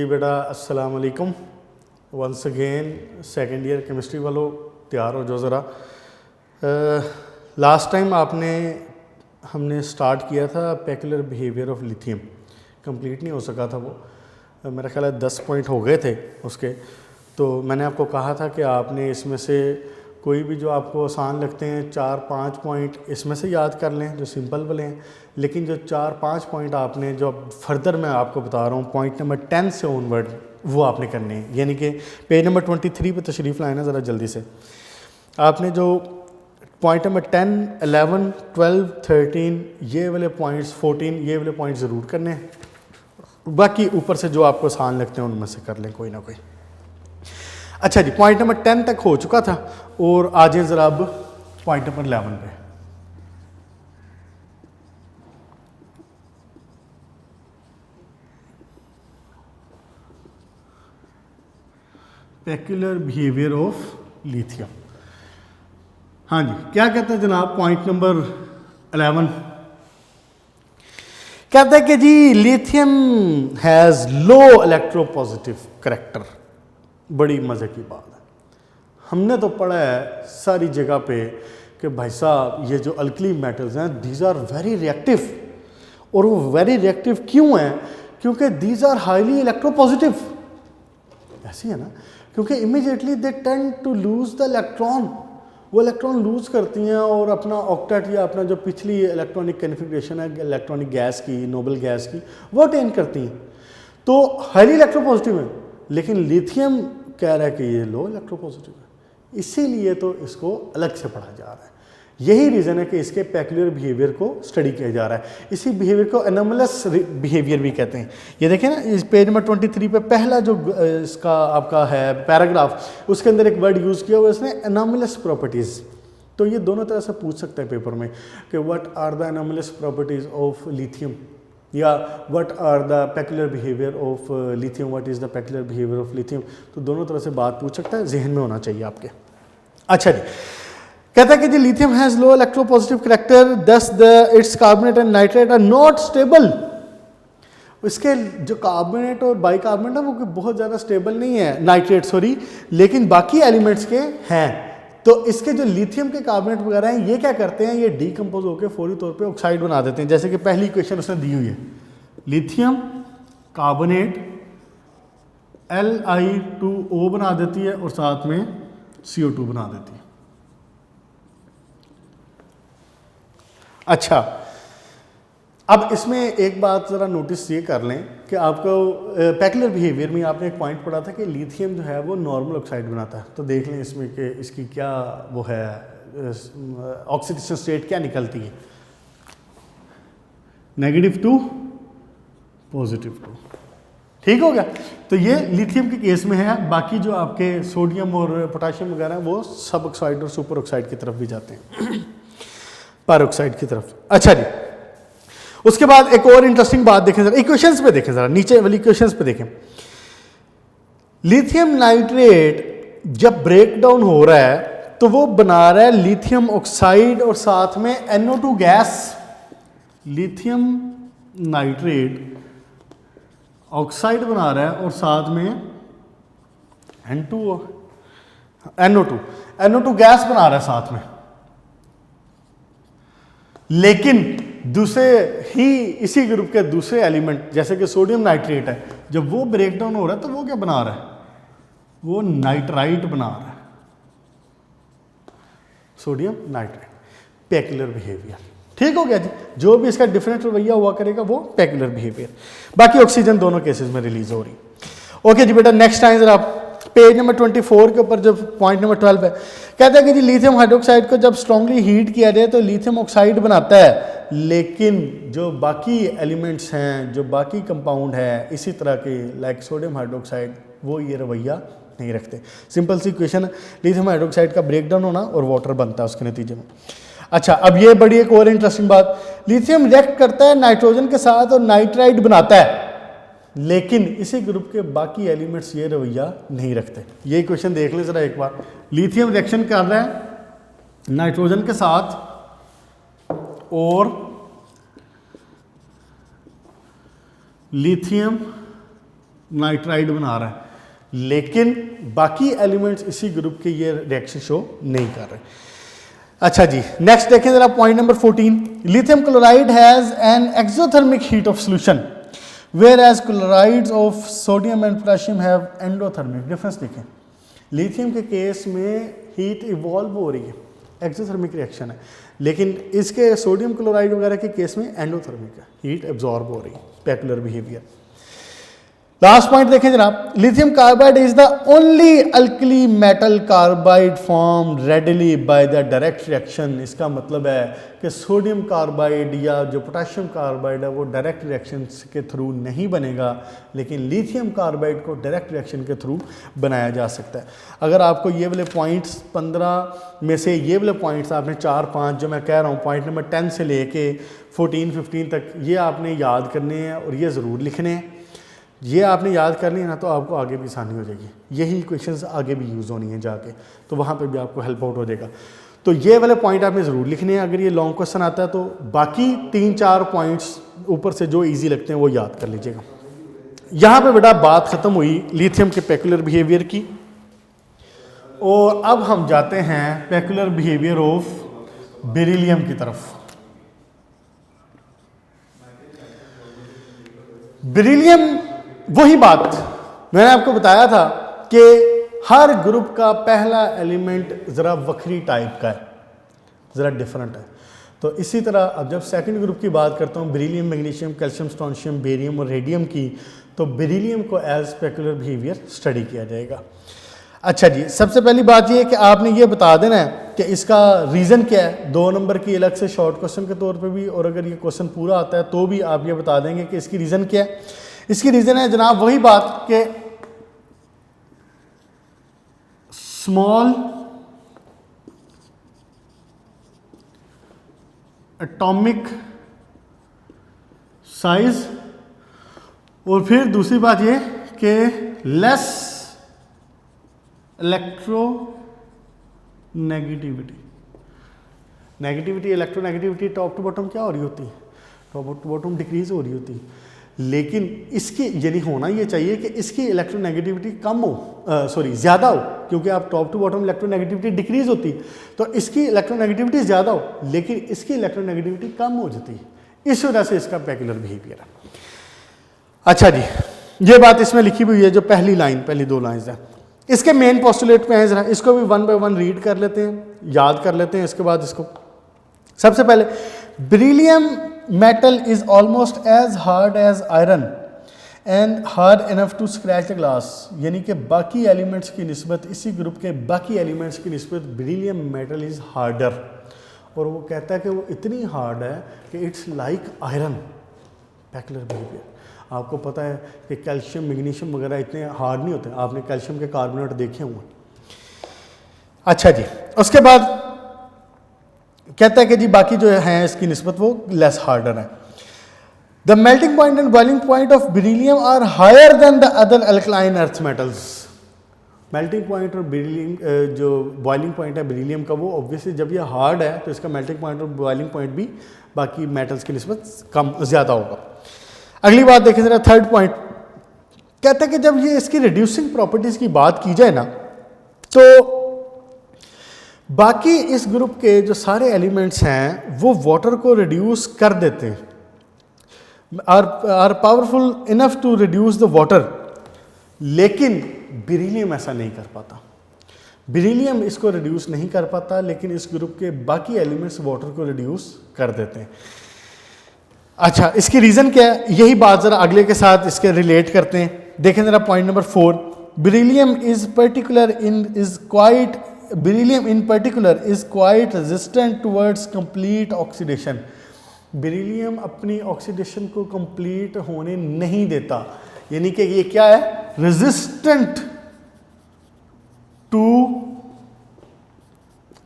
जी बेटा, अस्सलाम वालेकुम। Once again second year chemistry वालों तैयार हो जो ज़रा। लास्ट टाइम हमने स्टार्ट किया था peculiar behaviour of lithium, complete नहीं हो सका था वो, मेरा ख्याल है 10 पॉइंट हो गए थे उसके। तो मैंने आपको कहा था कि आपने इसमें से कोई भी जो आपको आसान लगते हैं 4-5 पॉइंट इसमें से याद कर लें जो सिंपल वाले हैं, लेकिन जो 4-5 पॉइंट आपने जो फर्दर मैं आपको बता रहा हूँ पॉइंट नंबर 10 से ऑनवर्ड वो आपने करने हैं। यानी कि पेज नंबर 23 पे तशरीफ़ लाए ना ज़रा जल्दी से। आपने जो पॉइंट नंबर 10, 11, 12, 13 ये वाले पॉइंट्स, 14 ये वाले पॉइंट ज़रूर करने हैं, बाकी ऊपर से जो आपको आसान लगते हैं उनमें से कर लें कोई ना कोई। अच्छा जी, पॉइंट नंबर 10 तक हो चुका था और आ जाए ज़रा अब पॉइंट नंबर 11 पे। Peculiar behaviour of lithium. हाँ जी, क्या कहते हैं जनाब पॉइंट नंबर 11? कहते हैं कि जी lithium has low electropositive character. बड़ी मज़े की बात है, हमने तो पढ़ा है सारी जगह पे कि भाई साहब ये जो अल्कली मेटल्स हैं दीज आर वेरी रिएक्टिव। और वो वेरी रिएक्टिव क्यों हैं? क्योंकि दीज आर हाईली इलेक्ट्रोपॉजिटिव। ऐसी है ना, क्योंकि immediately they tend to lose the electron, वो इलेक्ट्रॉन लूज करती हैं और अपना ऑक्टेट या अपना जो पिछली इलेक्ट्रॉनिक कन्फिग्रेशन है इलेक्ट्रॉनिक गैस की, नोबल गैस की, वो अटेन करती हैं। तो हाईली इलेक्ट्रोपॉजिटिव है, लेकिन लिथियम कह रहा है कि ये लो इलेक्ट्रोपॉजिटिव है, इसीलिए तो इसको अलग से पढ़ा जा रहा है। यही रीज़न है कि इसके पेक्युलर बिहेवियर को स्टडी किया जा रहा है। इसी बिहेवियर को एनोमलस बिहेवियर भी कहते हैं। ये देखें ना, इस पेज नंबर 23 पे पहला जो इसका आपका है पैराग्राफ, उसके अंदर एक वर्ड यूज़ किया हुआ है इसने, एनोमलस प्रॉपर्टीज़। तो ये दोनों तरह से पूछ सकते हैं पेपर में कि what are the anomalous properties of lithium, या what are the peculiar behaviour of lithium, what is the peculiar behaviour of lithium. तो दोनों तरह से बात पूछ सकता है, जहन में होना चाहिए आपके। अच्छा जी, कहता है कि जी lithium has low electropositive character, thus the its carbonate and nitrate are not stable. इसके जो कार्बोनेट और बाइकार्बोनेट है वो बहुत ज़्यादा स्टेबल नहीं है, नाइट्रेट सॉरी, लेकिन बाकी एलिमेंट्स के हैं। तो इसके जो लिथियम के कार्बोनेट वगैरह हैं ये क्या करते हैं, ये डीकम्पोज होकर फौरी तौर पे ऑक्साइड बना देते हैं। जैसे कि पहली इक्वेशन उसने दी हुई है, लिथियम कार्बोनेट Li2O बना देती है और साथ में CO2 बना देती है। अच्छा, अब इसमें एक बात ज़रा नोटिस ये कर लें कि आपको पेक्युलर बिहेवियर में आपने एक पॉइंट पढ़ा था कि लिथियम जो है वो नॉर्मल ऑक्साइड बनाता है। तो देख लें इसमें कि इसकी क्या वो है, ऑक्सीडेशन स्टेट क्या निकलती है, -2 +2। ठीक हो गया। तो ये लिथियम के केस में है, बाकी जो आपके सोडियम और पोटाशियम वगैरह वो सब ऑक्साइड और सुपर ऑक्साइड की तरफ भी जाते हैं, पर ऑक्साइड की तरफ। अच्छा जी, उसके बाद एक और इंटरेस्टिंग बात देखें जरा, इक्वेशंस पे देखें जरा, नीचे वाली इक्वेशंस पे देखें। लिथियम नाइट्रेट जब ब्रेक डाउन हो रहा है तो वो बना रहा है लिथियम ऑक्साइड और साथ में NO2 gas. Lithium nitrate oxide बना रहा है और साथ में NO2 गैस बना रहा है साथ में। लेकिन दूसरे ही इसी ग्रुप के दूसरे एलिमेंट जैसे कि सोडियम नाइट्रेट है, जब वो ब्रेक डाउन हो रहा है तो वो क्या बना रहा है, वो नाइट्राइट बना रहा है, सोडियम नाइट्रेट। Peculiar behaviour. ठीक हो गया जी, जो भी इसका डिफरेंट रवैया हुआ करेगा वो पेक्युलर बिहेवियर। बाकी ऑक्सीजन दोनों केसेस में रिलीज हो रही। ओके जी बेटा, नेक्स्ट आए जरा पेज नंबर 24 के ऊपर जो पॉइंट नंबर 12 है, कहता है कि जी लिथियम हाइड्रोक्साइड को जब स्ट्रांगली हीट किया जाए तो लिथियम ऑक्साइड बनाता है, लेकिन जो बाकी एलिमेंट्स हैं, जो बाकी कंपाउंड है इसी तरह के लाइक सोडियम हाइड्रोक्साइड, वो ये रवैया नहीं रखते। सिंपल सी इक्वेशन, लिथियम हाइड्रोक्साइड का ब्रेकडाउन होना और वाटर बनता है उसके नतीजे में। अच्छा, अब ये बड़ी एक और इंटरेस्टिंग बात, लिथियम रिएक्ट करता है नाइट्रोजन के साथ और नाइट्राइट बनाता है, लेकिन इसी ग्रुप के बाकी एलिमेंट्स ये रवैया नहीं रखते। ये क्वेश्चन देख लें जरा एक बार। लिथियम रिएक्शन कर रहा है नाइट्रोजन के साथ और लिथियम नाइट्राइड बना रहा है, लेकिन बाकी एलिमेंट्स इसी ग्रुप के ये रिएक्शन शो नहीं कर रहे। अच्छा जी, नेक्स्ट देखें जरा point number 14। Lithium chloride has an exothermic heat of solution whereas chlorides of sodium and potassium have endothermic. Difference देखें, लिथियम के केस में हीट इवॉल्व हो रही है, एक्सोथर्मिक रिएक्शन है, लेकिन इसके सोडियम क्लोराइड वगैरह के केस में एंडोथर्मिक है, हीट एब्जॉर्ब हो रही है, स्पेकुलर बिहेवियर। लास्ट पॉइंट देखें जनाब, lithium carbide is the only alkali metal carbide form readily by the direct reaction. इसका मतलब है कि सोडियम कार्बाइड या जो पोटेशियम कार्बाइड है वो डायरेक्ट रिएक्शन के थ्रू नहीं बनेगा, लेकिन लिथियम कार्बाइड को डायरेक्ट रिएक्शन के थ्रू बनाया जा सकता है। अगर आपको ये वाले पॉइंट्स 15 में से ये वाले पॉइंट्स आपने 4-5 जो मैं कह रहा हूँ पॉइंट नंबर 10 से लेके 14-15 तक ये आपने याद करने हैं और ये ज़रूर लिखने हैं। ये आपने याद कर लिया ना तो आपको आगे भी आसानी हो जाएगी, यही क्वेश्चंस आगे भी यूज़ होनी है जाके, तो वहाँ पे भी आपको हेल्प आउट हो जाएगा। तो ये वाले पॉइंट आपने ज़रूर लिखने हैं अगर ये लॉन्ग क्वेश्चन आता है, तो बाकी 3-4 पॉइंट्स ऊपर से जो ईजी लगते हैं वो याद कर लीजिएगा। यहाँ पे बेटा बात ख़त्म हुई लिथियम के पेकुलर बिहेवियर की, और अब हम जाते हैं पेकुलर बिहेवियर ऑफ बेरिलियम की तरफ। बेरिलियम, वही बात मैंने आपको बताया था कि हर ग्रुप का पहला एलिमेंट ज़रा वक्री टाइप का है, ज़रा डिफरेंट है। तो इसी तरह अब जब सेकंड ग्रुप की बात करता हूँ, beryllium, magnesium, calcium, strontium, barium और रेडियम की, तो बेरिलियम को एज स्पेकुलर बिहेवियर स्टडी किया जाएगा। अच्छा जी, सबसे पहली बात ये है कि आपने ये बता देना है कि इसका रीज़न क्या है, 2 नंबर की अलग से शॉर्ट क्वेश्चन के तौर पे भी, और अगर ये क्वेश्चन पूरा आता है तो भी आप ये बता देंगे कि इसकी रीज़न क्या है। इसकी रीज़न है जनाब वही बात कि स्मॉल एटॉमिक साइज, और फिर दूसरी बात ये कि less electronegativity. Negativity, electronegativity top to bottom क्या हो रही होती है, टॉप टू बॉटम डिक्रीज हो रही होती है, लेकिन इसकी यानी होना ये चाहिए कि इसकी इलेक्ट्रोनेगेटिविटी कम हो, ज़्यादा हो, क्योंकि आप top to bottom electronegativity decrease होती है, तो इसकी इलेक्ट्रोनेगेटिविटी ज़्यादा हो, लेकिन इसकी इलेक्ट्रोनेगेटिविटी कम हो जाती है, इस वजह से इसका पेकुलर बिहेवियर है। अच्छा जी, ये बात इसमें लिखी हुई है, जो पहली 2 लाइन्स है, इसके मेन पोस्टुलेट पे है, जरा इसको भी 1 बाय 1 रीड कर लेते हैं, याद कर लेते हैं। इसके बाद इसको सबसे पहले, beryllium metal is almost as hard as iron and hard enough to scratch the glass। यानी कि बाकी एलिमेंट्स की निस्बत, इसी ग्रुप के बाकी एलिमेंट्स की निस्बत बेरिलियम मेटल इज़ हार्डर, और वो कहता है कि वो इतनी हार्ड है कि it's like iron. Peculiar behaviour, आपको पता है कि कैल्शियम, मैग्नीशियम वगैरह इतने हार्ड नहीं होते, आपने कैल्शियम के कार्बोनेट देखे हुए। अच्छा जी, उसके बाद कहता है कि जी बाकी जो है इसकी निस्बत वो लेस हार्डर है। The melting point and boiling point of beryllium are higher than the other alkaline earth metals. Melting point और बेरिलियम, जो बॉइलिंग पॉइंट है बेरिलियम का, वो ऑब्वियसली जब ये हार्ड है तो इसका मेल्टिंग पॉइंट और बॉइलिंग पॉइंट भी बाकी मेटल्स की निस्बत कम ज़्यादा होगा। अगली बात देखें जरा, थर्ड पॉइंट कहता है कि जब ये इसकी रिड्यूसिंग प्रॉपर्टीज़ की बात की जाए ना, तो बाकी इस ग्रुप के जो सारे एलिमेंट्स हैं वो वाटर को रिड्यूस कर देते हैं, are powerful enough to reduce the water, लेकिन बेरिलियम ऐसा नहीं कर पाता। बेरिलियम इसको रिड्यूस नहीं कर पाता, लेकिन इस ग्रुप के बाकी एलिमेंट्स वाटर को रिड्यूस कर देते हैं। अच्छा, इसकी रीज़न क्या है, यही बात ज़रा अगले के साथ इसके रिलेट करते हैं। देखें ज़रा point number 4, beryllium in particular is quite resistant towards complete oxidation। Beryllium अपनी ऑक्सीडेशन को कंप्लीट होने नहीं देता, यानी कि ये क्या है, रेजिस्टेंट टू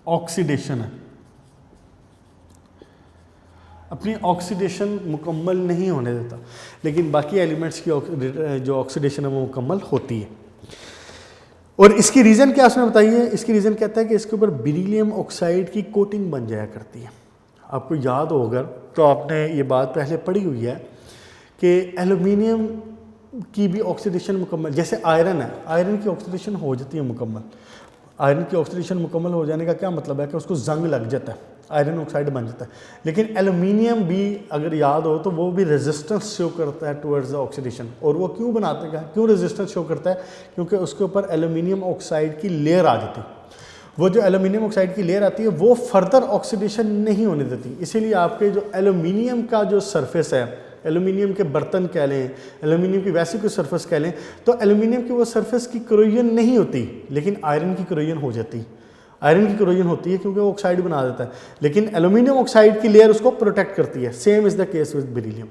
ऑक्सीडेशन है, अपनी ऑक्सीडेशन मुकम्मल नहीं होने देता, लेकिन बाकी एलिमेंट्स की जो ऑक्सीडेशन है वो मुकम्मल होती है। और इसकी रीज़न क्या उसने बताई है, इसकी रीज़न कहता है कि इसके ऊपर बेरिलियम ऑक्साइड की कोटिंग बन जाया करती है। आपको याद हो अगर तो आपने ये बात पहले पढ़ी हुई है कि एल्युमिनियम की भी ऑक्सीडेशन मुकम्मल, जैसे आयरन है, आयरन की ऑक्सीडेशन हो जाती है मुकम्मल। आयरन की ऑक्सीडेशन मुकम्मल हो जाने का क्या मतलब है कि उसको जंग लग जाता है, आयरन ऑक्साइड बन जाता है। लेकिन एल्यूमिनियम भी अगर याद हो तो वो भी रेजिस्टेंस शो करता है टुवर्ड्स द ऑक्सीडेशन। और वो क्यों बनाते हैं, क्यों रेजिस्टेंस शो करता है? क्योंकि उसके ऊपर एल्यूमिनियम ऑक्साइड की लेयर आ जाती है। वो जो एल्यूमिनियम ऑक्साइड की लेयर आती है वो फर्दर ऑक्सीडेशन नहीं होने देती। इसीलिए आपके जो एल्यूमिनियम का जो सरफेस है, एल्यूमिनियम के बर्तन कह लें, एल्यूमिनियम की वैसी कोई सरफेस कह लें, तो एल्यूमिनियम की वो सरफेस की करोजन नहीं होती, लेकिन आयरन की करोजन हो जाती। आयरन की करोजन होती है क्योंकि वो ऑक्साइड बना देता है, लेकिन एल्यूमिनियम ऑक्साइड की लेयर उसको प्रोटेक्ट करती है। Same is the case with beryllium.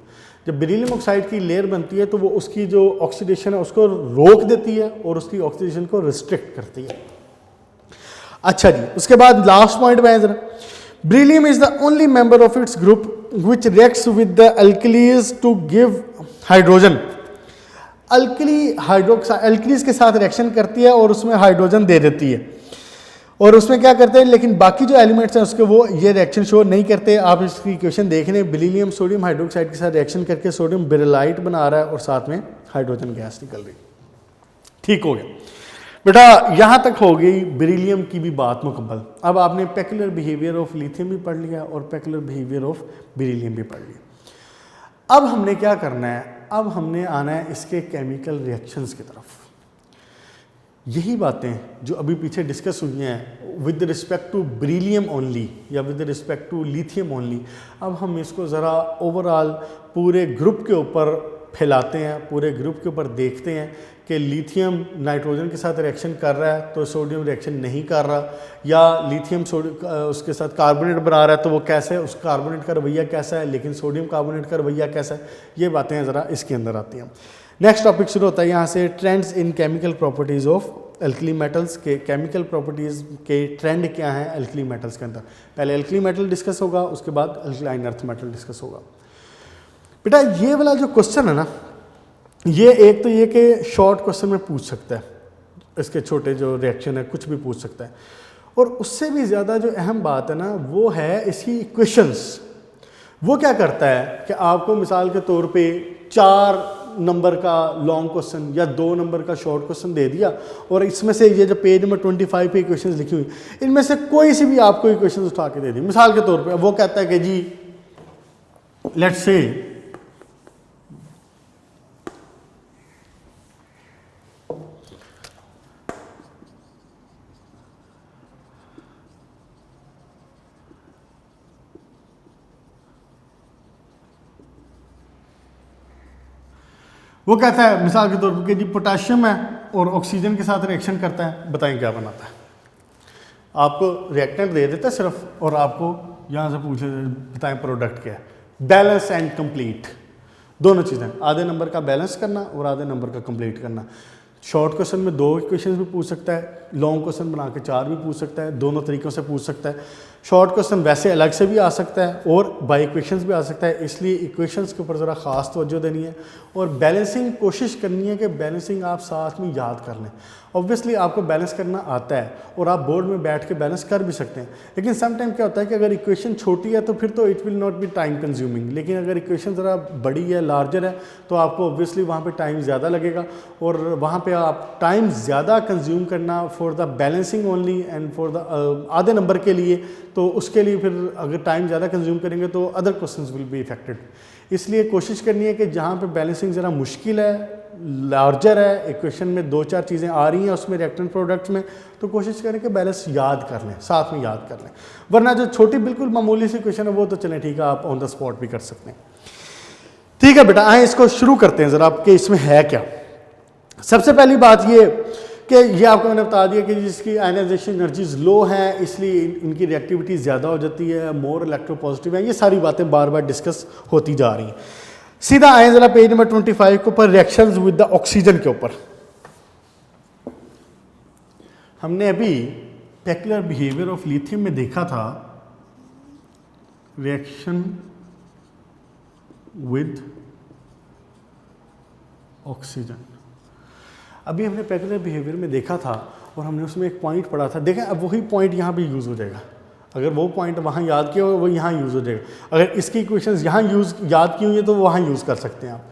जब बेरिलियम ऑक्साइड की लेयर बनती है तो वो उसकी जो ऑक्सीडेशन है उसको रोक देती है और उसकी ऑक्सीडेशन को रिस्ट्रिक्ट करती है। अच्छा जी, उसके बाद लास्ट पॉइंट में जरा, beryllium is the only member of its group which reacts with the alkalis to give hydrogen। Alkali hydroxide alkalis के साथ रिएक्शन करती है और उसमें हाइड्रोजन दे देती है, और उसमें क्या करते हैं, लेकिन बाकी जो एलिमेंट्स हैं उसके वो ये रिएक्शन शो नहीं करते। आप इसकी इक्वेशन देख लें, बेरिलियम सोडियम हाइड्रोक्साइड के साथ रिएक्शन करके सोडियम बेरिलाइट बना रहा है और साथ में हाइड्रोजन गैस निकल रही। ठीक हो गया बेटा, यहाँ तक हो गई बेरिलियम की भी बात मुकम्मल। अब आपने पेक्युलर बिहेवियर ऑफ लिथियम भी पढ़ लिया और पेक्युलर बिहेवियर ऑफ बेरिलियम भी पढ़ लिया। अब हमने क्या करना है, अब हमने आना है इसके केमिकल रिएक्शंस की तरफ। यही बातें जो अभी पीछे डिस्कस हुई हैं with respect to beryllium only या with respect to lithium only, अब हम इसको ज़रा ओवरऑल पूरे ग्रुप के ऊपर फैलाते हैं, पूरे ग्रुप के ऊपर देखते हैं कि लिथियम नाइट्रोजन के साथ रिएक्शन कर रहा है तो सोडियम रिएक्शन नहीं कर रहा, या लिथियम उसके साथ कार्बोनेट बना रहा है तो वो कैसे है, उस कार्बोनेट का रवैया कैसा है, लेकिन सोडियम कार्बोनेट का रवैया कैसा है, ये बातें ज़रा इसके अंदर आती हैं। नेक्स्ट टॉपिक शुरू होता है यहाँ से, trends in chemical properties of alkali metals के। केमिकल प्रॉपर्टीज़ के ट्रेंड क्या हैं एल्कली मेटल्स के अंदर। पहले एल्कली मेटल डिस्कस होगा, उसके बाद अल्कलाइन अर्थ मेटल डिस्कस होगा। बेटा ये वाला जो क्वेश्चन है ना, ये एक तो ये कि शॉर्ट क्वेश्चन में पूछ सकता है, इसके छोटे जो रिएक्शन है कुछ भी पूछ सकता है, और उससे भी ज़्यादा जो अहम बात है ना वो है इसकी इक्वेशंस। वो क्या करता है कि आपको मिसाल के तौर पे 4 नंबर का लॉन्ग क्वेश्चन या 2 नंबर का शॉर्ट क्वेश्चन दे दिया, और इसमें से ये जो पेज नंबर 25 पे इक्वेशंस लिखी हुई इनमें से कोई सी भी आपको इक्वेशंस उठा के दे दी। मिसाल के तौर पे वो कहता है कि जी लेट्स से वो कहता है मिसाल के तौर पर कि जी पोटाशियम है और ऑक्सीजन के साथ रिएक्शन करता है, बताएं क्या बनाता है। आपको रिएक्टेंट दे देता है सिर्फ, और आपको यहाँ से पूछे बताएं प्रोडक्ट क्या है। बैलेंस एंड कंप्लीट, दोनों चीज़ें, आधे नंबर का बैलेंस करना और आधे नंबर का कंप्लीट करना। शॉर्ट क्वेश्चन में 2 इक्वेशन भी पूछ सकता है, लॉन्ग क्वेश्चन बना के 4 भी पूछ सकता है, दोनों तरीक़ों से पूछ सकता है। शॉर्ट क्वेश्चन वैसे अलग से भी आ सकता है और बाय इक्वेशंस भी आ सकता है, इसलिए इक्वेशंस के ऊपर ज़रा ख़ास तवज्जो देनी है और बैलेंसिंग कोशिश करनी है कि बैलेंसिंग आप साथ में याद कर लें। ऑब्वियसली आपको बैलेंस करना आता है और आप बोर्ड में बैठ के बैलेंस कर भी सकते हैं, लेकिन सम टाइम क्या होता है कि अगर इक्वेशन छोटी है तो फिर तो it will not be time consuming, लेकिन अगर इक्वेशन ज़रा बड़ी है, लार्जर है, तो आपको ऑब्वियसली वहाँ पे टाइम ज़्यादा लगेगा और वहाँ पे आप टाइम ज़्यादा कंज्यूम करना for the balancing only and for the आधे नंबर के लिए, तो उसके लिए फिर अगर टाइम ज़्यादा कंज्यूम करेंगे तो other questions will be affected. इसलिए कोशिश करनी है कि जहाँ पे बैलेंसिंग ज़रा मुश्किल है, लार्जर है, इक्वेशन में 2-4 चीज़ें आ रही हैं उसमें रिएक्टेंट प्रोडक्ट्स में, तो कोशिश करें कि बैलेंस याद कर लें, साथ में याद कर लें। वरना जो छोटी बिल्कुल मामूली सी क्वेश्चन है वो तो चलें ठीक है, आप ऑन द स्पॉट भी कर सकते हैं। ठीक है बेटा, आए इसको शुरू करते हैं ज़रा आपके इसमें है क्या। सबसे पहली बात ये कि ये आपको मैंने बता दिया कि जिसकी आयनाइजेशन एनर्जीज लो हैं इसलिए इनकी रिएक्टिविटी ज़्यादा हो जाती है, मोर इलेक्ट्रोपॉजिटिव है। ये सारी बातें बार बार डिस्कस होती जा रही हैं। सीधा आए जरा पेज नंबर 25 के ऊपर, रिएक्शंस विद द ऑक्सीजन के ऊपर। हमने अभी पेक्युलर बिहेवियर ऑफ लिथियम में देखा था रिएक्शन विद ऑक्सीजन। अभी हमने पेक्युलर बिहेवियर में देखा था और हमने उसमें एक पॉइंट पढ़ा था, देखें अब वही पॉइंट यहाँ भी यूज़ हो जाएगा। अगर वो पॉइंट वहाँ याद किया हो वो यहाँ यूज़ हो जाएगा, अगर इसकी इक्वेशंस यहाँ याद की हुई है तो वहाँ यूज़ कर सकते हैं आप।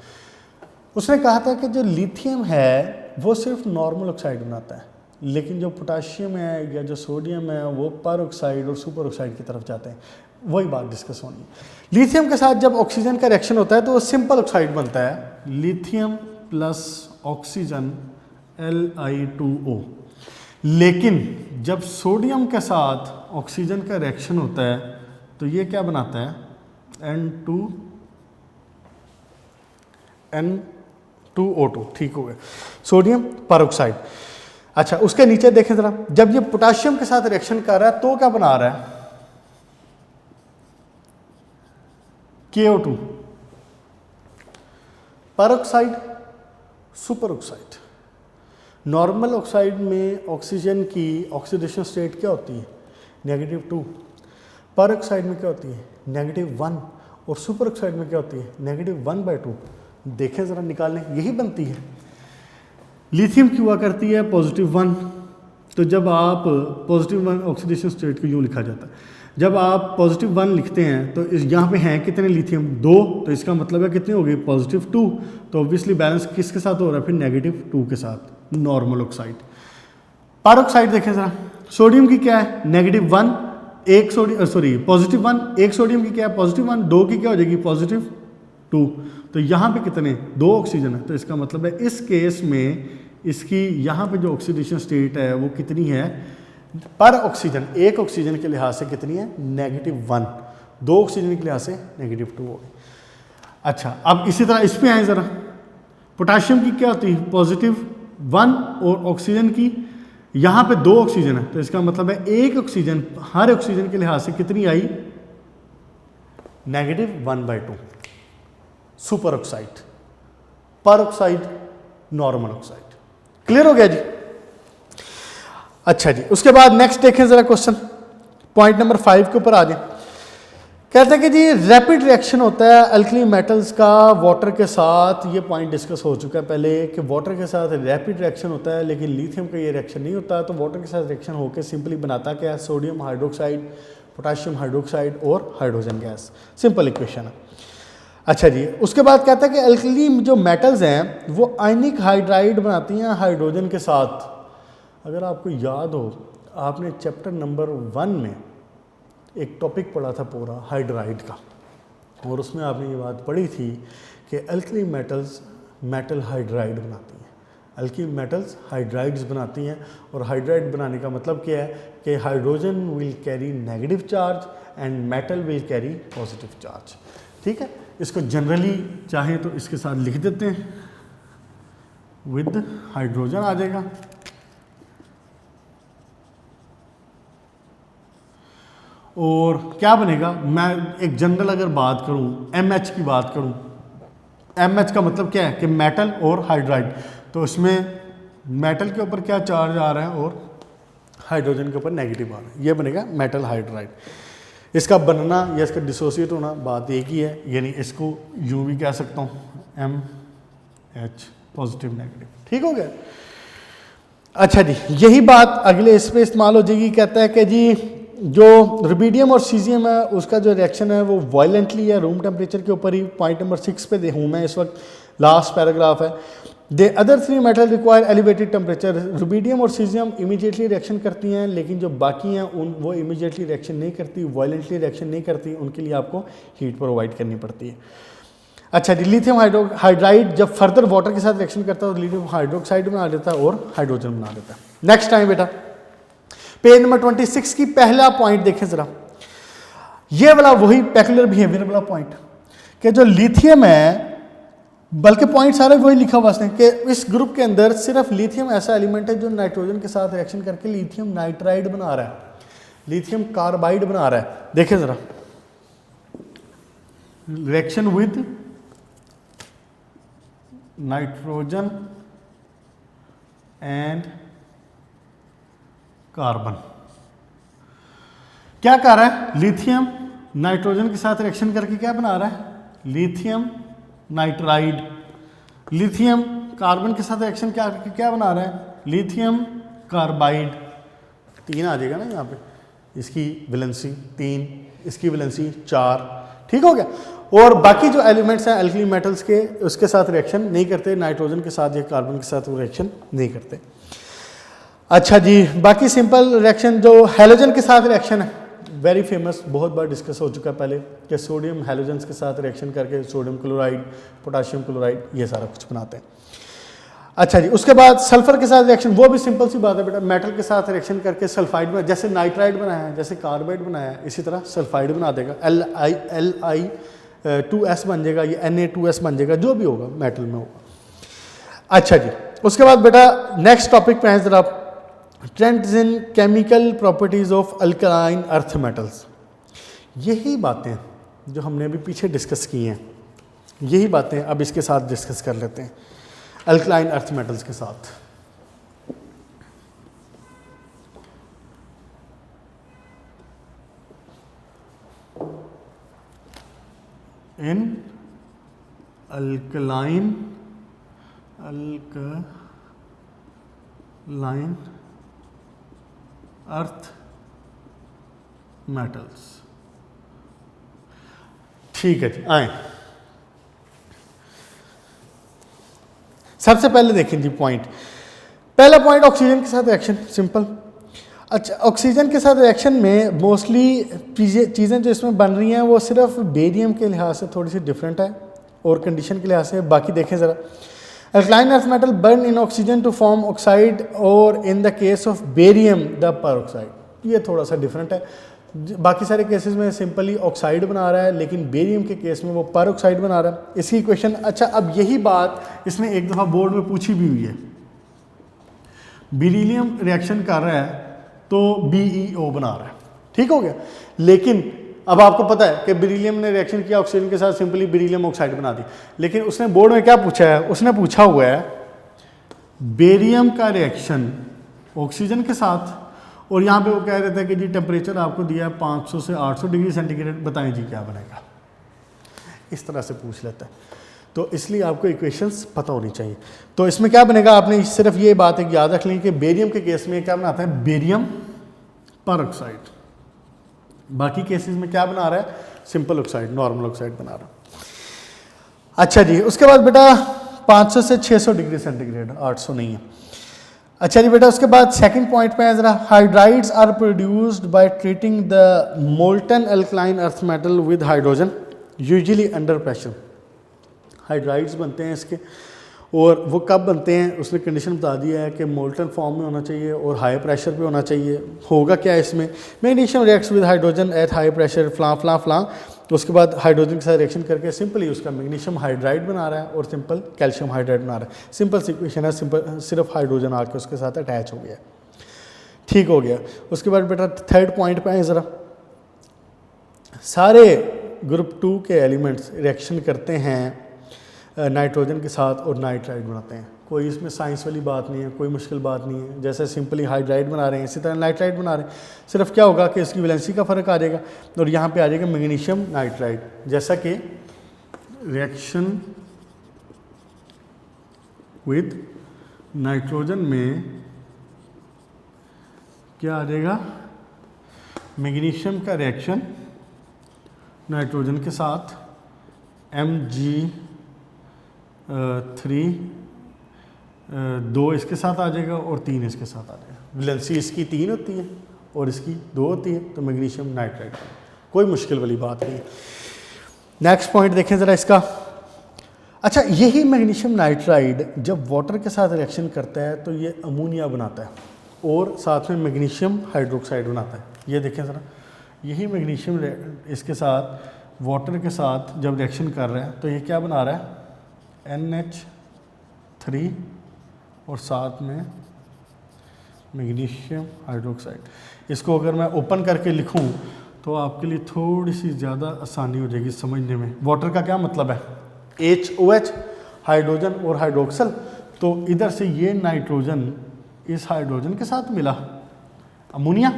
उसने कहा था कि जो लिथियम है वो सिर्फ नॉर्मल ऑक्साइड बनाता है, लेकिन जो पोटाशियम है या जो सोडियम है वो पर ऑक्साइड और सुपर ऑक्साइड की तरफ जाते हैं। वही बात डिस्कस होनी है। लिथियम के साथ जब ऑक्सीजन का रिएक्शन होता है तो वो सिंपल ऑक्साइड बनता है, लिथियम प्लस ऑक्सीजन Li2O। लेकिन जब सोडियम के साथ ऑक्सीजन का रिएक्शन होता है तो ये क्या बनाता है, N2O2। ठीक हो गया, सोडियम परऑक्साइड। अच्छा, उसके नीचे देखें जरा, जब ये पोटाशियम के साथ रिएक्शन कर रहा है तो क्या बना रहा है, KO2, peroxide, super oxide. Normal oxide में ऑक्सीजन की ऑक्सीडेशन स्टेट क्या होती है, -2। परऑक्साइड में क्या होती है, -1। और सुपर ऑक्साइड में क्या होती है, -1/2। देखें ज़रा निकालने, यही बनती है। लिथियम की हुआ करती है +1। तो जब आप +1 ऑक्सीडेशन स्टेट को यूँ लिखा जाता है, जब आप +1 लिखते हैं तो इस यहाँ पे हैं कितने लिथियम, 2। तो इसका मतलब है कितनी हो गई, +2। तो ऑब्वियसली बैलेंस किसके साथ हो रहा है, फिर -2 के साथ, नॉर्मल ऑक्साइड। परऑक्साइड देखें ज़रा, सोडियम की क्या है, -1, एक सोडियम +1, एक सोडियम की क्या है, +1, 2 की क्या हो जाएगी, +2। तो यहाँ पे कितने, 2 ऑक्सीजन है। तो इसका मतलब है इस केस में इसकी यहाँ पे जो ऑक्सीडेशन स्टेट है वो कितनी है, पर ऑक्सीजन, एक ऑक्सीजन के लिहाज से कितनी है, -1। 2 ऑक्सीजन के लिहाज से -2 हो गई। अच्छा, अब इसी तरह इस पे आए ज़रा, पोटाशियम की क्या होती है, +1, और ऑक्सीजन की यहाँ पे 2 ऑक्सीजन है। तो इसका मतलब है एक ऑक्सीजन, हर ऑक्सीजन के लिहाज से कितनी आई, -1/2। सुपर ऑक्साइड, पर ऑक्साइड, नॉर्मल ऑक्साइड। क्लियर हो गया जी। अच्छा जी, उसके बाद नेक्स्ट देखें जरा क्वेश्चन, पॉइंट नंबर 5 के ऊपर आ जाए। कहते हैं कि जी रैपिड रिएक्शन होता है अल्कली मेटल्स का वाटर के साथ। ये पॉइंट डिस्कस हो चुका है पहले कि वाटर के साथ रैपिड रिएक्शन होता है, लेकिन लिथियम का ये रिएक्शन नहीं होता। तो वाटर के साथ रिएक्शन होकर सिंपली बनाता क्या है, सोडियम हाइड्रोक्साइड, पोटाशियम हाइड्रोक्साइड और हाइड्रोजन गैस। सिंपल इक्वेशन है। अच्छा जी, उसके बाद कहता है कि अल्कली जो मेटल्स हैं वो आयनिक हाइड्राइड बनाती हैं हाइड्रोजन के साथ। अगर आपको याद हो, आपने चैप्टर नंबर 1 में एक टॉपिक पढ़ा था पूरा हाइड्राइड का, और उसमें आपने ये बात पढ़ी थी कि अल्कली मेटल्स मेटल हाइड्राइड बनाती हैं। अल्कली मेटल्स हाइड्राइड्स बनाती हैं, और हाइड्राइड बनाने का मतलब क्या है कि hydrogen will carry negative charge and metal will carry positive charge. ठीक है, इसको जनरली चाहें तो इसके साथ लिख देते हैं, विद हाइड्रोजन आ जाएगा, और क्या बनेगा। मैं एक जनरल अगर बात करूं, MH की बात करूं, MH का मतलब क्या है कि मेटल और हाइड्राइड। तो इसमें मेटल के ऊपर क्या चार्ज आ रहा है और हाइड्रोजन के ऊपर नेगेटिव आ रहा है, ये बनेगा मेटल हाइड्राइड। इसका बनना या इसका डिसोसिएट होना बात एक ही है, यानी इसको यूँ भी कह सकता हूँ, MH पॉजिटिव नेगेटिव। ठीक हो गया। अच्छा जी, यही बात अगले इस पे इस्तेमाल हो जाएगी। कहता है कि जी जो रुबिडियम और सीजियम है उसका जो रिएक्शन है वो वायलेंटली है रूम टेम्परेचर के ऊपर ही। पॉइंट नंबर 6 पे हूँ मैं इस वक्त, लास्ट पैराग्राफ है। They other 3 metal require elevated temperature. Rubidium और सीजियम इमीडिएटली रिएक्शन करती हैं, लेकिन जो बाकी हैं वो इमीडिएटली रिएक्शन नहीं करती, वायलेंटली रिएक्शन नहीं करती, उनके लिए आपको हीट प्रोवाइड करनी पड़ती है। अच्छा जी, लिथियम हाइड्राइड जब फर्दर वाटर के साथ रिएक्शन करता है तो लिथियम हाइड्रोक्साइड बना देता है और हाइड्रोजन बना देता है। नेक्स्ट टाइम बेटा, पेज नंबर 26 की पहला पॉइंट देखें जरा। ये वाला वही पेक्युलर बिहेवियर वाला पॉइंट कि जो लिथियम है, बल्कि पॉइंट सारे वही लिखा हुआ है कि इस ग्रुप के अंदर सिर्फ लिथियम ऐसा एलिमेंट है जो नाइट्रोजन के साथ रिएक्शन करके लिथियम नाइट्राइड बना रहा है, लिथियम कार्बाइड बना रहा है। देखें जरा, reaction with nitrogen and carbon क्या कर रहा है, लिथियम नाइट्रोजन के साथ रिएक्शन करके क्या बना रहा है, लिथियम नाइट्राइड। लिथियम कार्बन के साथ रिएक्शन करके क्या बना रहा है, लिथियम कार्बाइड। 3 आ जाएगा ना यहाँ पे, इसकी वैलेंसी 3, इसकी वैलेंसी 4। ठीक हो गया। और बाकी जो एलिमेंट्स हैं एल्कली मेटल्स के उसके साथ रिएक्शन नहीं करते, नाइट्रोजन के साथ या कार्बन के साथ वो रिएक्शन नहीं करते। अच्छा जी, बाकी सिंपल रिएक्शन जो हैलोजन के साथ रिएक्शन है, वेरी फेमस, बहुत बार डिस्कस हो चुका है पहले कि सोडियम हैलोजेंस के साथ रिएक्शन करके सोडियम क्लोराइड, पोटाशियम क्लोराइड ये सारा कुछ बनाते हैं। अच्छा जी, उसके बाद सल्फर के साथ रिएक्शन, वो भी सिंपल सी बात है बेटा, मेटल के साथ रिएक्शन करके सल्फाइड में, जैसे नाइट्राइड बनाया है, जैसे कार्बाइड बनाया है, इसी तरह सल्फाइड बना देगा, Li2S बन जाएगा, ये Na2S बन जाएगा, जो भी होगा मेटल में होगा। अच्छा जी, उसके बाद बेटा नेक्स्ट टॉपिक पे है जरा, trends in chemical properties of alkaline earth metals. यही बातें जो हमने अभी पीछे डिस्कस की हैं, यही बातें अब इसके साथ डिस्कस कर लेते हैं, अल्कलाइन अर्थ मेटल्स के साथ। इन अल्कलाइन अर्थ मेटल्स, ठीक है जी, आए सबसे पहले देखें जी पॉइंट, पहला पॉइंट ऑक्सीजन के साथ रिएक्शन, सिंपल। अच्छा, ऑक्सीजन के साथ रिएक्शन में मोस्टली चीज़ें जो इसमें बन रही हैं वो सिर्फ बेरियम के लिहाज से थोड़ी सी डिफरेंट है और कंडीशन के लिहाज से। बाकी देखें ज़रा, alkaline earth metal burn in oxygen to form oxide और in the case of barium the peroxide, ये थोड़ा सा डिफरेंट है। बाकी सारे केसेस में सिंपली ऑक्साइड बना रहा है, लेकिन बेरियम के केस में वो परऑक्साइड बना रहा है। इसकी इक्वेशन, अच्छा अब यही बात इसने एक दफ़ा बोर्ड में पूछी भी हुई है, बेरिलियम रिएक्शन कर रहा है तो BeO बना रहा है, ठीक हो गया। लेकिन अब आपको पता है कि बेरिलियम ने रिएक्शन किया ऑक्सीजन के साथ, सिंपली बेरिलियम ऑक्साइड बना दी। लेकिन उसने बोर्ड में क्या पूछा है, उसने पूछा हुआ है बेरियम का रिएक्शन ऑक्सीजन के साथ, और यहाँ पे वो कह रहे थे कि जी टेम्परेचर आपको दिया है 500 से 800 डिग्री सेंटीग्रेड, बताएं जी क्या बनेगा। इस तरह से पूछ लेता है, तो इसलिए आपको इक्वेशंस पता होनी चाहिए। तो इसमें क्या बनेगा, आपने सिर्फ ये बात है कि याद रख लें कि बेरियम के केस में क्या बनाता है, बेरियम परऑक्साइड। बाकी केसेस में क्या बना रहा है, सिंपल ऑक्साइड, नॉर्मल ऑक्साइड बना रहा है। अच्छा जी, उसके बाद बेटा 500 से 600 डिग्री सेंटीग्रेड, 800 नहीं है। अच्छा जी बेटा, उसके बाद सेकंड पॉइंट पे है जरा, hydrides are produced by treating the molten alkaline earth metal with hydrogen usually under pressure. Hydrides बनते हैं इसके, और वो कब बनते हैं उसने कंडीशन बता दिया है कि मोल्टन फॉर्म में होना चाहिए और हाई प्रेशर पे होना चाहिए। होगा क्या इसमें, magnesium reacts with hydrogen at high pressure फ्लां, उसके बाद हाइड्रोजन के साथ रिएक्शन करके सिंपली उसका मैग्नीशियम हाइड्राइड बना रहा है और सिंपल कैल्शियम हाइड्राइड बना रहा है। सिंपल सिक्वेशन है, सिंपल सिर्फ हाइड्रोजन आके उसके साथ अटैच हो गया, ठीक हो गया। उसके बाद बेटा थर्ड पॉइंट पे आए ज़रा, सारे ग्रुप 2 के एलिमेंट्स रिएक्शन करते हैं नाइट्रोजन के साथ और नाइट्राइड बनाते हैं। कोई इसमें साइंस वाली बात नहीं है, कोई मुश्किल बात नहीं है। जैसे सिंपली हाइड्राइड बना रहे हैं इसी तरह नाइट्राइड बना रहे हैं, सिर्फ क्या होगा कि इसकी वैलेंसी का फ़र्क आ जाएगा और यहाँ पे आ जाएगा मैग्नीशियम नाइट्राइड। जैसा कि रिएक्शन विद नाइट्रोजन में क्या आ जाएगा, मैग्नीशियम का रिएक्शन नाइट्रोजन के साथ Mg3 2 इसके साथ आ जाएगा और 3 इसके साथ आ जाएगा। वैलेंसी इसकी 3 होती है और इसकी 2 होती है, तो मैग्नीशियम नाइट्राइड, कोई मुश्किल वाली बात नहीं है। नेक्स्ट पॉइंट देखें ज़रा इसका। अच्छा, यही मैग्नीशियम नाइट्राइड जब वाटर के साथ रिएक्शन करता है तो ये अमोनिया बनाता है और साथ में मैग्नीशियम हाइड्रोक्साइड बनाता है। ये देखें ज़रा, यही मैग्नीशियम इसके साथ वाटर के साथ जब रिएक्शन कर रहे हैं तो ये क्या बना रहा है, NH3 और साथ में मैग्नीशियम हाइड्रोक्साइड। इसको अगर मैं ओपन करके लिखूं तो आपके लिए थोड़ी सी ज़्यादा आसानी हो जाएगी समझने में। वाटर का क्या मतलब है, HOH हाइड्रोजन और हाइड्रोक्सल, तो इधर से ये नाइट्रोजन इस हाइड्रोजन के साथ मिला अमोनिया,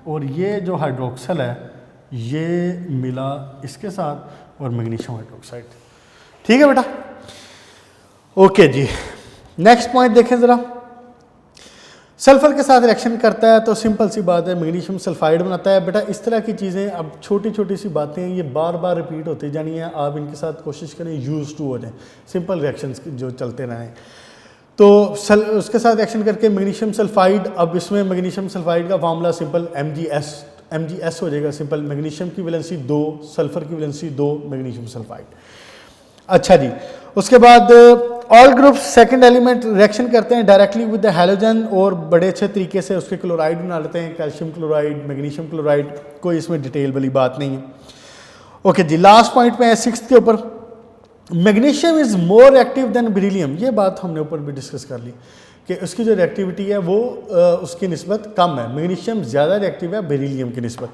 और ये जो हाइड्रोक्सल है ये मिला इसके साथ और मैग्नीशियम हाइड्रोक्साइड। ठीक है बेटा, ओके जी। नेक्स्ट पॉइंट देखें ज़रा, सल्फर के साथ रिएक्शन करता है तो सिंपल सी बात है मैग्नीशियम सल्फाइड बनाता है। बेटा इस तरह की चीज़ें अब छोटी छोटी सी बातें हैं, ये बार बार रिपीट होती जानी है, आप इनके साथ कोशिश करें यूज टू हो जाए, सिंपल रिएक्शंस जो चलते रहें। तो उसके साथ रिएक्शन करके मैग्नीशियम सल्फाइड, अब इसमें मैग्नीशियम सल्फाइड का फार्मूला सिंपल MgS हो जाएगा, सिंपल मैग्नीशियम की वैलेंसी 2, सल्फर की वैलेंसी 2, मैग्नीशियम सल्फाइड। अच्छा जी, उसके बाद all group second element reaction करते हैं डायरेक्टली विद द हैलोजन और बड़े अच्छे तरीके से उसके क्लोराइड बना लेते हैं, कैल्शियम क्लोराइड, मैग्नीशियम क्लोराइड, कोई इसमें डिटेल वाली बात नहीं है। ओके जी, लास्ट पॉइंट पे है 6th के ऊपर, magnesium is more reactive than beryllium. ये बात हमने ऊपर भी डिस्कस कर ली कि उसकी जो रिएक्टिविटी है वो उसकी निस्बत कम है, मैग्नीशियम ज़्यादा रिएक्टिव है बेरिलियम की निस्बत।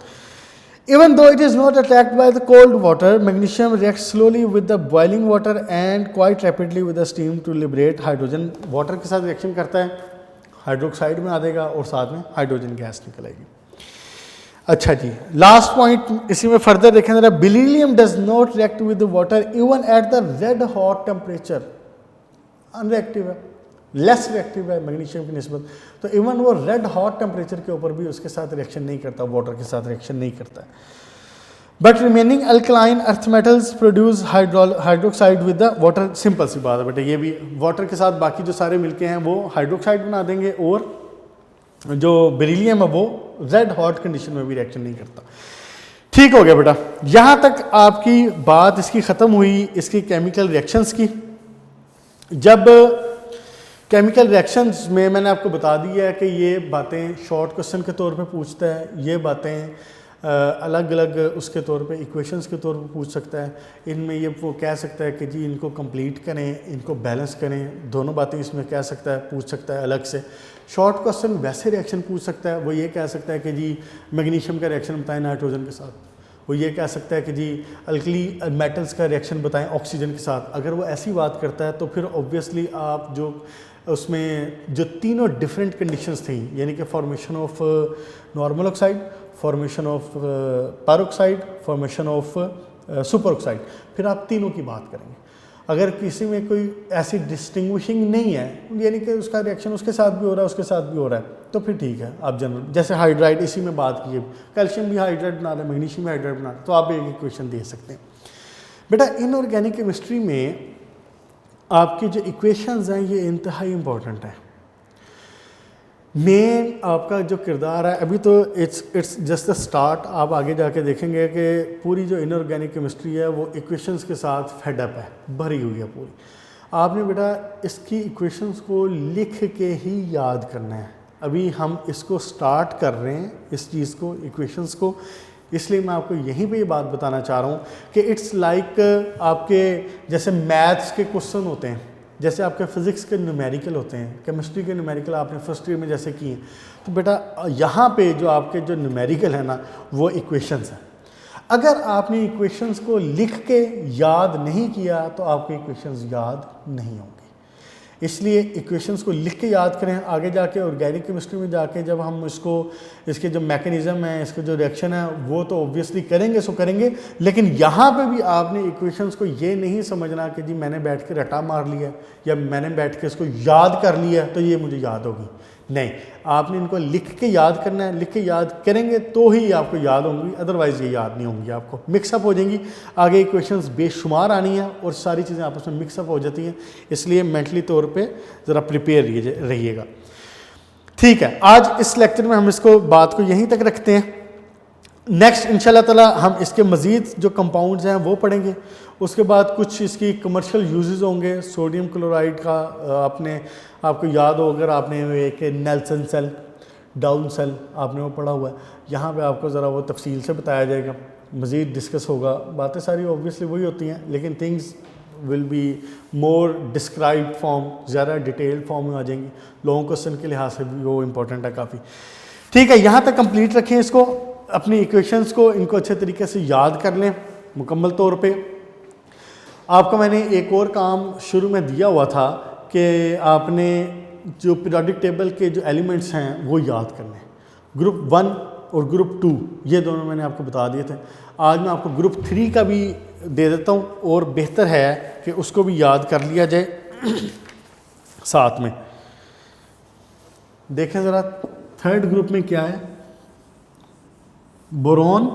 Even though it is not attacked by the cold water, magnesium reacts slowly with the boiling water and quite rapidly with the steam to liberate hydrogen. Water के साथ रिएक्शन करता है, hydroxide में आ देगा और साथ में हाइड्रोजन गैस निकल आएगी। अच्छा जी, लास्ट पॉइंट इसी में फर्दर देखें जरा, beryllium does not react with the water even at the red hot temperature, unreactive है, लेस रिएक्टिव है मैग्नीशियम की निस्बत। तो इवन वो रेड हॉट टेम्परेचर के ऊपर भी उसके साथ रिएक्शन नहीं करता, वाटर के साथ रिएक्शन नहीं करता है। But remaining alkaline earth metals produce hydroxide with the water. Simple सी बात है बेटा, ये भी वाटर के साथ बाकी जो सारे मिलके हैं वो हाइड्रोक्साइड बना देंगे, और जो बेरिलियम है वो रेड हॉट कंडीशन में भी रिएक्शन नहीं करता। ठीक हो गया बेटा, यहाँ तक आपकी बात इसकी ख़त्म हुई इसकी केमिकल रिएक्शंस की। जब केमिकल रिएक्शंस में मैंने आपको बता दिया है कि ये बातें शॉर्ट क्वेश्चन के तौर पे पूछता है, ये बातें अलग अलग उसके तौर पे इक्वेशंस के तौर पे पूछ सकता है। इनमें ये वो कह सकता है कि जी इनको कंप्लीट करें, इनको बैलेंस करें, दोनों बातें इसमें कह सकता है, पूछ सकता है अलग से। शॉर्ट क्वेश्चन वैसे रिएक्शन पूछ सकता है, वो ये कह सकता है कि जी मैग्नीशियम का रिएक्शन बताएं नाइट्रोजन के साथ, वो ये कह सकता है कि जी अल्कली मेटल्स का रिएक्शन बताएं ऑक्सीजन के साथ। अगर वो ऐसी बात करता है तो फिर ऑब्वियसली आप जो उसमें जो तीनों डिफरेंट कंडीशंस थी, यानी कि formation of normal oxide, formation of peroxide, formation of super oxide, फिर आप तीनों की बात करेंगे। अगर किसी में कोई ऐसी डिस्टिंग्विशिंग नहीं है, यानी कि उसका रिएक्शन उसके साथ भी हो रहा है उसके साथ भी हो रहा है, तो फिर ठीक है। आप जनरल जैसे हाइड्राइड इसी में बात की है, कैल्शियम भी हाइड्राइड बना रहा है, मैग्नीशियम भी हाइड्राइड बना रहा है, तो आप एक इक्वेशन दे सकते हैं। बेटा इनऑर्गेनिक केमिस्ट्री में आपकी जो इक्वेशंस हैं ये इंतहाई इम्पॉर्टेंट है। मेन आपका जो किरदार है अभी तो इट्स जस्ट द स्टार्ट, आप आगे जाके देखेंगे कि पूरी जो इनऑर्गेनिक केमिस्ट्री है वो इक्वेशंस के साथ फेडअप है, भरी हुई है पूरी। आपने बेटा इसकी इक्वेशंस को लिख के ही याद करना है। अभी हम इसको स्टार्ट कर रहे हैं इस चीज़ को, इक्वेशंस को, इसलिए मैं आपको यहीं पे ये बात बताना चाह रहा हूँ कि इट्स लाइक आपके जैसे मैथ्स के क्वेश्चन होते हैं, जैसे आपके फिज़िक्स के न्यूमेरिकल होते हैं, केमिस्ट्री के न्यूमेरिकल आपने फर्स्ट ईयर में जैसे किए, तो बेटा यहाँ पे जो आपके जो न्यूमेरिकल है ना वो इक्वेशंस हैं। अगर आपने इक्वेशंस को लिख के याद नहीं किया तो आपके इक्वेशंस याद नहीं होंगे। इसलिए इक्वेशंस को लिख के याद करें। आगे जाके ऑर्गेनिक केमिस्ट्री में जाके जब हम इसको इसके जो मैकेनिज़्म है, इसके जो रिएक्शन है वो तो ऑब्वियसली करेंगे सो करेंगे, लेकिन यहाँ पे भी आपने इक्वेशंस को ये नहीं समझना कि जी मैंने बैठ के रटा मार लिया या मैंने बैठ के इसको याद कर लिया तो ये मुझे याद होगी। नहीं, आपने इनको लिख के याद करना है। लिख के याद करेंगे तो ही आपको याद होंगी, अदरवाइज़ ये याद नहीं होंगी, आपको मिक्सअप हो जाएंगी। आगे इक्वेशंस बेशुमार आनी है और सारी चीज़ें आपस में मिक्सअप हो जाती हैं, इसलिए मेंटली तौर पे ज़रा प्रिपेयर रहिएगा। ठीक है, आज इस लेक्चर में हम इसको बात को यहीं तक रखते हैं। नेक्स्ट इंशाल्लाह ताला हम इसके मज़ीद जो कंपाउंड्स हैं वो पढ़ेंगे। उसके बाद कुछ इसकी कमर्शियल यूजेस होंगे। सोडियम क्लोराइड का आपको याद हो, अगर आपने एक नेल्सन सेल, डाउन सेल आपने वो पढ़ा हुआ है, यहाँ पे आपको ज़रा वो तफसील से बताया जाएगा, मज़ीद डिस्कस होगा। बातें सारी ऑब्वियसली वही होती हैं, लेकिन things will be more described form, ज़्यादा डिटेल्ड फॉर्म में आ जाएंगी। लॉन्ग क्वेश्चन के लिहाज से भी वो इम्पोर्टेंट है काफ़ी। ठीक है, यहाँ तक कंप्लीट रखें इसको, अपनी इक्वेशंस को, इनको अच्छे तरीके से याद कर लें मुकम्मल तौर पे। आपको मैंने एक और काम शुरू में दिया हुआ था कि आपने जो पीरियोडिक टेबल के जो एलिमेंट्स हैं वो याद करने हैं। ग्रुप 1 और ग्रुप 2 ये दोनों मैंने आपको बता दिए थे। आज मैं आपको ग्रुप 3 का भी दे देता हूँ, और बेहतर है कि उसको भी याद कर लिया जाए साथ में। देखें ज़रा थर्ड ग्रुप में क्या है, बोरोन,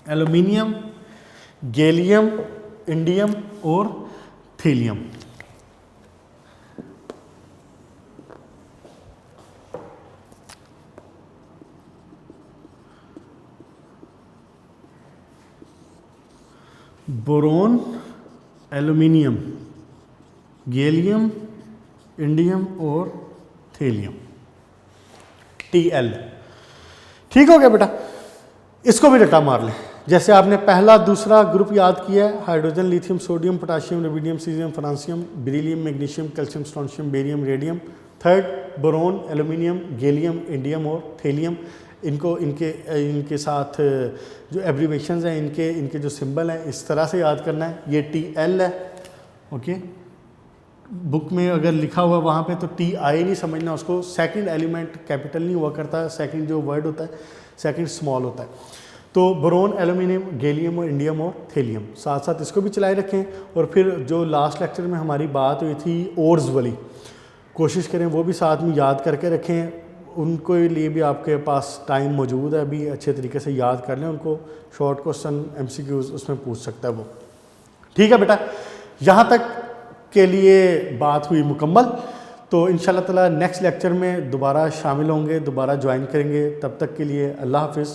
एल्यूमिनियम, गैलियम, इंडियम और थीलियम। बोरोन, एल्यूमिनियम, गैलियम, इंडियम और थीलियम, Tl। ठीक हो गया बेटा, इसको भी रटा मार लें। जैसे आपने पहला दूसरा ग्रुप याद किया है, hydrogen, lithium, sodium, potassium, rubidium, caesium, francium, beryllium, magnesium, calcium, strontium, barium, radium. Third boron, aluminium, gallium, indium और थीलियम। इनको इनके साथ जो एब्रीवेशंस हैं, इनके जो सिंबल हैं, इस तरह से याद करना है। ये Tl है, ओके। बुक में अगर लिखा हुआ वहाँ पे तो Ti नहीं समझना उसको। सेकंड एलिमेंट कैपिटल नहीं हुआ करता, सेकंड जो वर्ड होता है सेकंड स्मॉल होता है। तो बोरोन, एल्यूमिनियम, गैलियम और इंडियम और थीलियम, साथ साथ इसको भी चलाए रखें। और फिर जो लास्ट लेक्चर में हमारी बात हुई थी ओर्स वाली, कोशिश करें वो भी साथ में याद करके रखें। उनको लिए भी आपके पास टाइम मौजूद है, अभी अच्छे तरीके से याद कर लें उनको। शॉर्ट क्वेश्चन MCQs उसमें पूछ सकता है वो। ठीक है बेटा, यहाँ तक के लिए बात हुई मुकम्मल। तो इंशाल्लाह ताला नेक्स्ट लेक्चर में दोबारा शामिल होंगे, दोबारा ज्वाइन करेंगे। तब तक के लिए अल्लाह हाफिज़।